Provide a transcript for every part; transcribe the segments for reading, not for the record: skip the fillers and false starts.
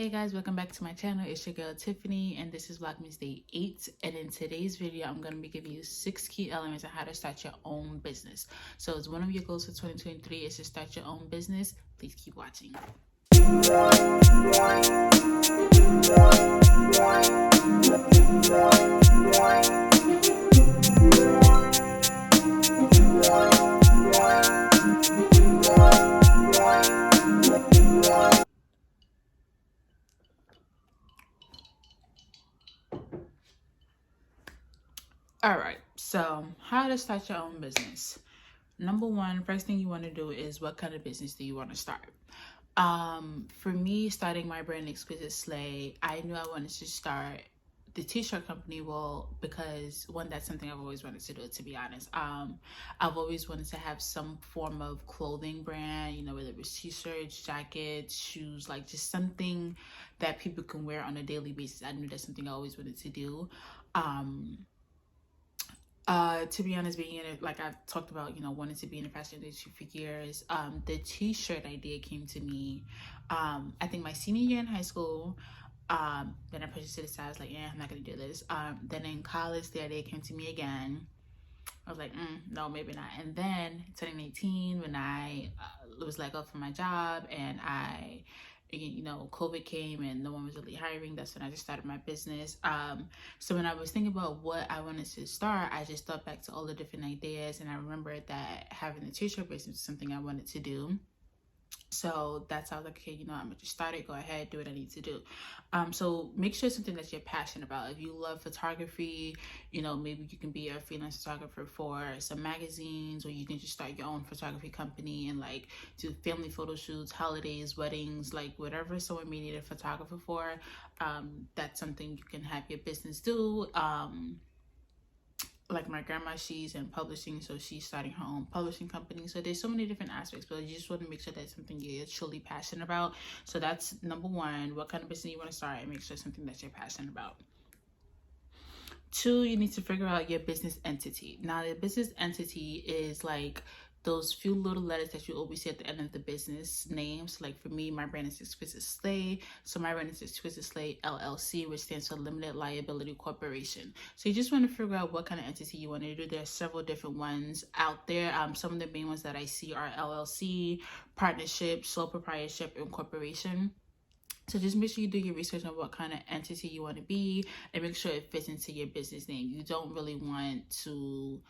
Hey guys, welcome back to my channel. It's your girl Tiffany and this is Vlogmas Day 8, and in today's video I'm going to be giving you 6 key elements on how to start your own business. So it's one of your goals for 2023 is to start your own business. Please keep watching. All right, so how to start your own business. Number one, first thing you want to do is what kind of business do you want to start? For me, starting my brand Exquisite Slay, I knew I wanted to start the t-shirt company. Well, because one, that's something I've always wanted to do, to be honest. I've always wanted to have some form of clothing brand, you know, whether it was t-shirts, jackets, shoes, like just something that people can wear on a daily basis. I knew that's something I always wanted to do. To be honest, being in it, like I've talked about, you know, wanting to be in the fashion industry for years, the t-shirt idea came to me, I think my senior year in high school. Then I purchased it aside. I was like, yeah, I'm not gonna do this. Then in college, the idea came to me again. I was like, no, maybe not. And then 2018, when I was let go from my job and you know, COVID came and no one was really hiring, that's when I just started my business. So when I was thinking about what I wanted to start, I just thought back to all the different ideas, and I remembered that having a t-shirt business was something I wanted to do. So that's how I was like, okay, you know, I'm gonna just start it, go ahead, do what I need to do. So make sure it's something that you're passionate about. If you love photography, you know, maybe you can be a freelance photographer for some magazines, or you can just start your own photography company and like do family photo shoots, holidays, weddings, like whatever someone may need a photographer for. That's something you can have your business do. Like my grandma, she's in publishing, so she's starting her own publishing company. So there's so many different aspects, but you just want to make sure that's something you're truly passionate about. So that's number one, what kind of business you want to start, and make sure it's something that you're passionate about. Two, you need to figure out your business entity. Now the business entity is like those few little letters that you always see at the end of the business names. Like for me, my brand is Exquisite Slay. So my brand is Exquisite Slay LLC, which stands for Limited Liability Corporation. So you just want to figure out what kind of entity you want to do. There are several different ones out there. Some of the main ones that I see are LLC, partnership, sole proprietorship, and corporation. So just make sure you do your research on what kind of entity you want to be, and make sure it fits into your business name. You don't really want to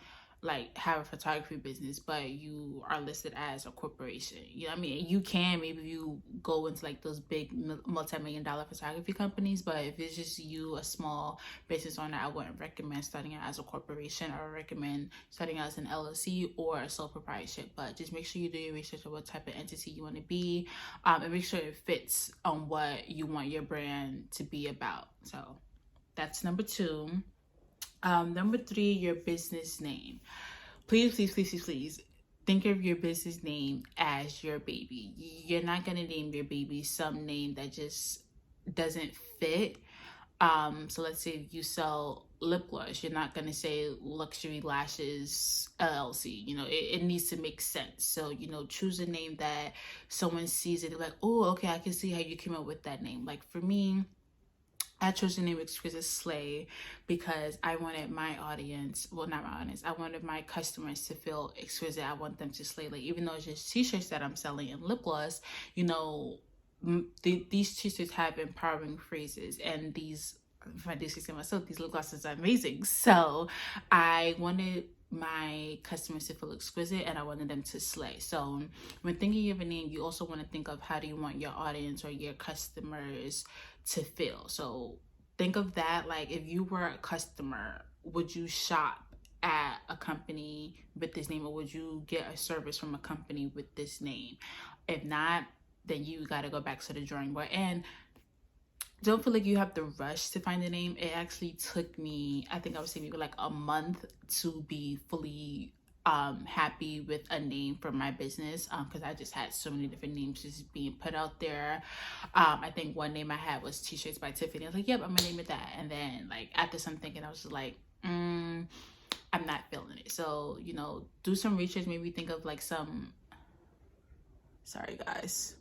like have a photography business but you are listed as a corporation. You know what I mean? You can, maybe you go into like those big multi-million-dollar photography companies, but if it's just you, a small business owner, I wouldn't recommend starting out as a corporation. I would recommend starting out as an LLC or a sole proprietorship. But just make sure you do your research on what type of entity you want to be, and make sure it fits on what you want your brand to be about. So that's number two. Number three, your business name. Please, please, please, please, please think of your business name as your baby. You're not gonna name your baby some name that just doesn't fit. So let's say you sell lip gloss, you're not gonna say Luxury Lashes LLC. You know, it needs to make sense. So, you know, choose a name that someone sees it, they're like, oh, okay, I can see how you came up with that name. Like for me, I chose the name Exquisite Slay because I wanted my audience, well, not my audience, I wanted my customers to feel exquisite. I want them to slay. Like, even though it's just t-shirts that I'm selling and lip gloss, you know, these t-shirts have empowering phrases, and these, if I do say myself, these lip glosses are amazing. So I wanted my customers to feel exquisite, and I wanted them to slay. So when thinking of a name, you also want to think of how do you want your audience or your customers to feel. So think of that, like if you were a customer, would you shop at a company with this name, or would you get a service from a company with this name? If not, then you got to go back to the drawing board. And don't feel like you have to rush to find a name. It actually took me, I think I would say maybe like a month to be fully happy with a name for my business, because I just had so many different names just being put out there. I think one name I had was T-shirts by Tiffany. I was like, yep, I'm gonna name it that. And then like after some thinking, I was just like, I'm not feeling it. So, you know, do some research, maybe think of like some, sorry guys,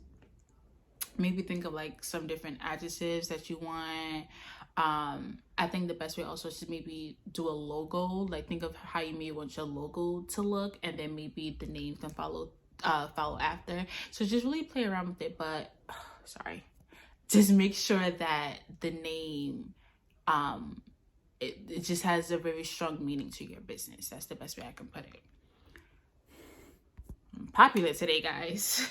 maybe think of like some different adjectives that you want. I think the best way also is to maybe do a logo, like think of how you may want your logo to look, and then maybe the name can follow after. So just really play around with it, but sorry, just make sure that the name it just has a very strong meaning to your business. That's the best way I can put it. I'm popular today, guys.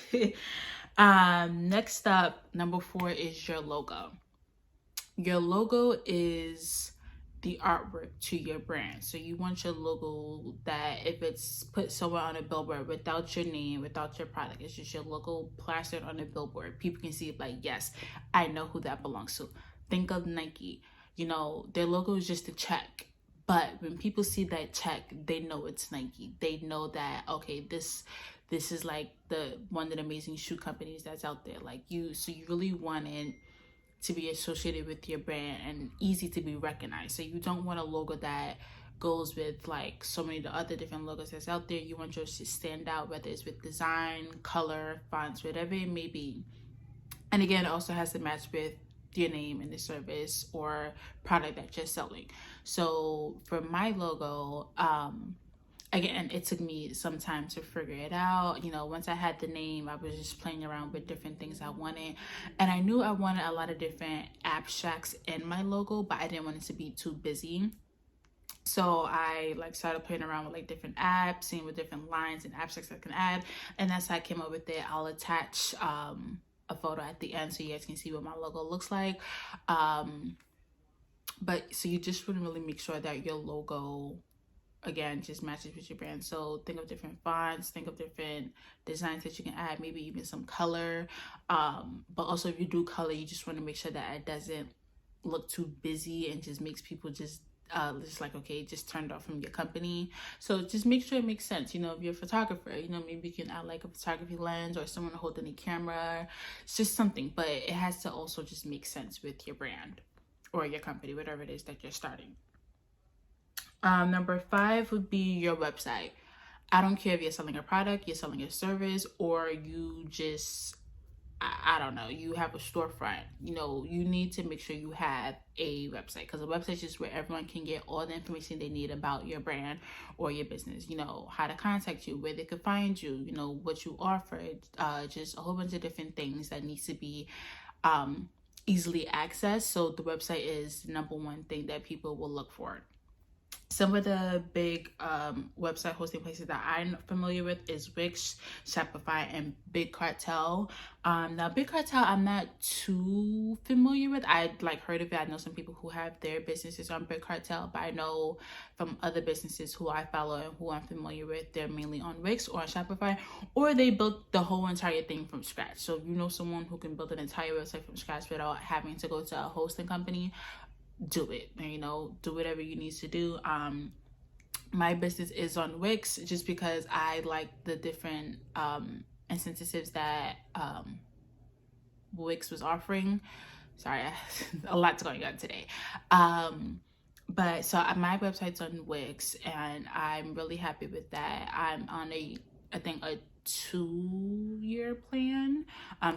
Next up, number 4 is your logo. Your logo is the artwork to your brand. So you want your logo that if it's put somewhere on a billboard without your name, without your product, it's just your logo plastered on a billboard. People can see it like, yes, I know who that belongs to. Think of Nike. You know, their logo is just a check. But when people see that check, they know it's Nike. They know that, okay, this is like one of the amazing shoe companies that's out there. Like so you really want it to be associated with your brand and easy to be recognized. So you don't want a logo that goes with like so many of the other different logos that's out there. You want yours to stand out, whether it's with design, color, fonts, whatever it may be. And again, it also has to match with your name and the service or product that you're selling. So for my logo, again, it took me some time to figure it out. You know, once I had the name, I was just playing around with different things I wanted. And I knew I wanted a lot of different abstracts in my logo, but I didn't want it to be too busy. So I like started playing around with like different apps, seeing what different lines and abstracts I can add. And that's how I came up with it. I'll attach a photo at the end so you guys can see what my logo looks like. But so you just want to really make sure that your logo, again, just matches with your brand. So think of different fonts, think of different designs that you can add, maybe even some color. But also if you do color, you just want to make sure that it doesn't look too busy and just makes people just like, okay, just turned off from your company. So just make sure it makes sense. You know, if you're a photographer, you know, maybe you can add like a photography lens or someone holding a camera. It's just something, but it has to also just make sense with your brand or your company, whatever it is that you're starting. Number 5 would be your website. I don't care if you're selling a product, you're selling a service, or you just, I don't know, you have a storefront. You know, you need to make sure you have a website, because a website is just where everyone can get all the information they need about your brand or your business. You know, how to contact you, where they could find you, you know, what you offer, just a whole bunch of different things that needs to be easily accessed. So the website is the number 1 thing that people will look for. Some of the big website hosting places that I'm familiar with is Wix, Shopify, and Big Cartel. Now, Big Cartel, I'm not too familiar with. I like heard of it. I know some people who have their businesses on Big Cartel, but I know from other businesses who I follow and who I'm familiar with, they're mainly on Wix or on Shopify, or they built the whole entire thing from scratch. So if you know someone who can build an entire website from scratch without having to go to a hosting company, do it. You know, do whatever you need to do. My business is on Wix just because I like the different incentives that Wix was offering. Sorry, a lot's going on today. But so my website's on Wix and I'm really happy with that. I'm on I think a 2-year plan.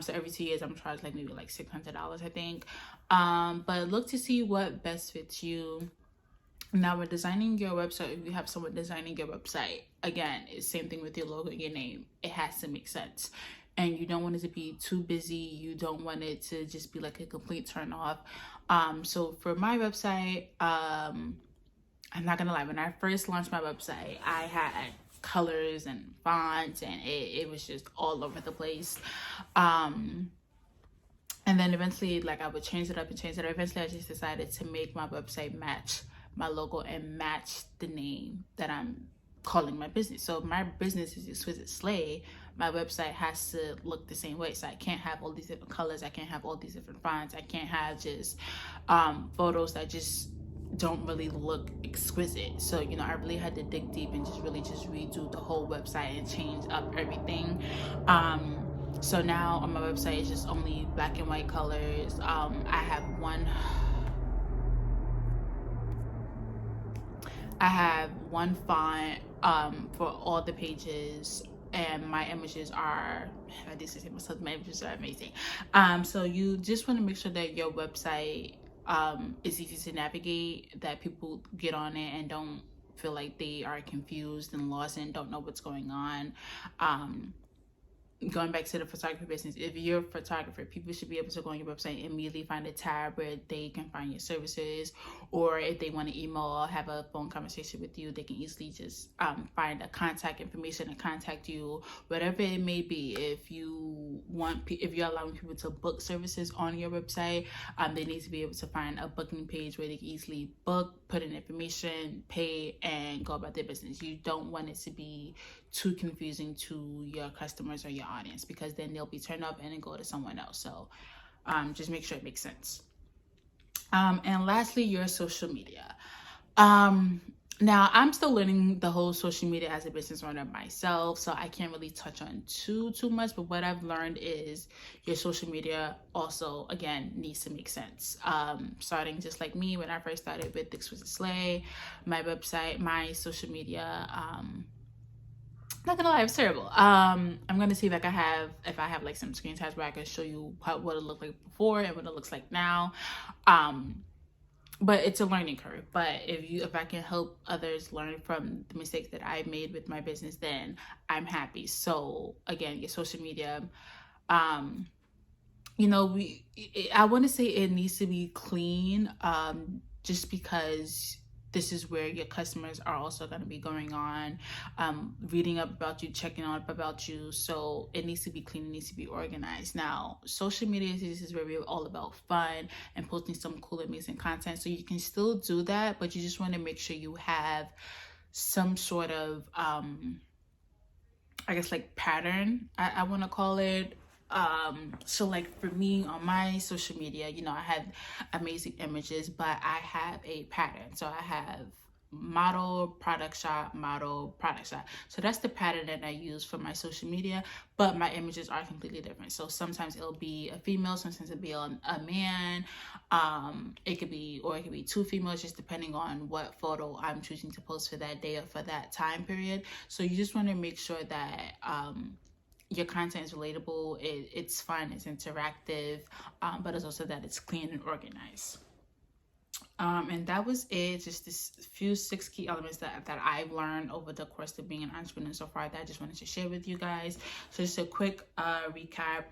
So every 2 years I'm charged like maybe like $600, I think. But look to see what best fits you. Now, we're designing your website. If you have someone designing your website, again, it's same thing with your logo and your name. It has to make sense. And you don't want it to be too busy. You don't want it to just be like a complete turn off. So for my website, I'm not gonna lie, when I first launched my website, I had colors and fonts and it was just all over the place. And then eventually, like, I would change it up. Eventually I just decided to make my website match my logo and match the name that I'm calling my business. So my business is Exquisite Slay. My website has to look the same way. So I can't have all these different colors. I can't have all these different fonts. I can't have just photos that just don't really look exquisite. So, you know, I really had to dig deep and just really just redo the whole website and change up everything. So now on my website it's just only black and white colors. I have one font for all the pages. and my images are, I did say myself, my images are amazing. So you just want to make sure that your website is easy to navigate, that people get on it and don't feel like they are confused and lost and don't know what's going on. Going back to the photography business, if you're a photographer, people should be able to go on your website and immediately find a tab where they can find your services, or if they want to email or have a phone conversation with you, they can easily just find a contact information and contact you, whatever it may be. If you're allowing people to book services on your website, they need to be able to find a booking page where they can easily book, put in information, pay, and go about their business. You don't want it to be too confusing to your customers or your audience, because then they'll be turned off and then go to someone else. So just make sure it makes sense. And lastly, your social media. Now I'm still learning the whole social media as a business owner myself, so I can't really touch on too much, but what I've learned is your social media also, again, needs to make sense. Starting just like me, when I first started with Exquisite Slay, my website, my social media, not gonna lie, it's terrible. I'm gonna see if I have like some screen tabs where I can show you what it looked like before and what it looks like now. But it's a learning curve. But if I can help others learn from the mistakes that I made with my business, then I'm happy. So again, your social media, you know, I want to say it needs to be clean, just because this is where your customers are also going to be going on, reading up about you, checking up about you. So it needs to be clean, it needs to be organized. Now, social media is where we're all about fun and posting some cool, amazing content. So you can still do that, but you just want to make sure you have some sort of, I guess, like pattern, I want to call it. So like for me on my social media, you know, I have amazing images, but I have a pattern. So I have model, product shot, model, product shot. So that's the pattern that I use for my social media, but my images are completely different. So sometimes it'll be a female, sometimes it'll be a man. It could be two females, just depending on what photo I'm choosing to post for that day or for that time period. So you just want to make sure that your content is relatable, it's fun, it's interactive, but it's also that it's clean and organized. And that was it, just this few 6 key elements that I've learned over the course of being an entrepreneur so far that I just wanted to share with you guys. So just a quick recap.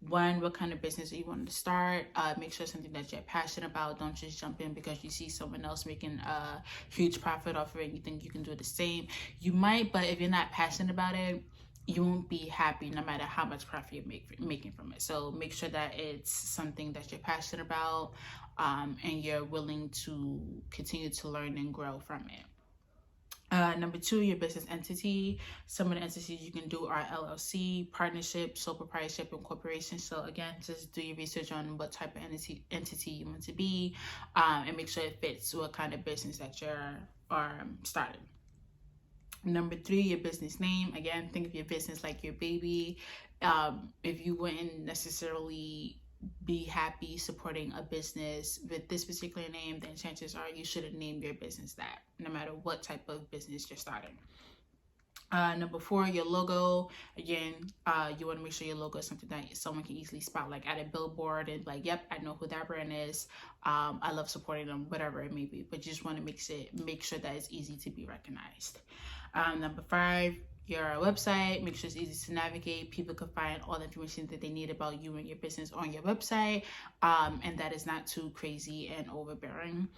1, what kind of business do you want to start? Make sure it's something that you're passionate about. Don't just jump in because you see someone else making a huge profit off of it and you think you can do the same. You might, but if you're not passionate about it, you won't be happy no matter how much profit you're making from it. So make sure that it's something that you're passionate about, and you're willing to continue to learn and grow from it. Number 2, your business entity. Some of the entities you can do are LLC, partnership, sole proprietorship, and corporation. So again, just do your research on what type of entity you want to be, and make sure it fits what kind of business that you're starting. Number 3, your business name. Again, think of your business like your baby. If you wouldn't necessarily be happy supporting a business with this particular name, then chances are you should have named your business that, no matter what type of business you're starting. Number 4, your logo. Again, you want to make sure your logo is something that someone can easily spot, like at a billboard and like, yep, I know who that brand is. I love supporting them, whatever it may be. But you just want to make sure that it's easy to be recognized. Number 5, your website. Make sure it's easy to navigate. People can find all the information that they need about you and your business on your website, and that is not too crazy and overbearing.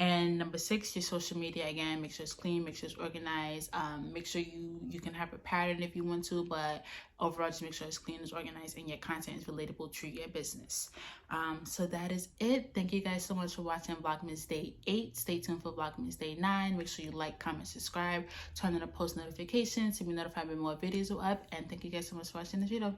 And number 6, your social media. Again, make sure it's clean, make sure it's organized. Make sure you can have a pattern if you want to, but overall just make sure it's clean, it's organized, and your content is relatable to your business. So that is it. Thank you guys so much for watching Vlogmas Day 8. Stay tuned for Vlogmas Day 9. Make sure you like, comment, subscribe, turn on the post notifications to be notified when more videos are up. And thank you guys so much for watching this video.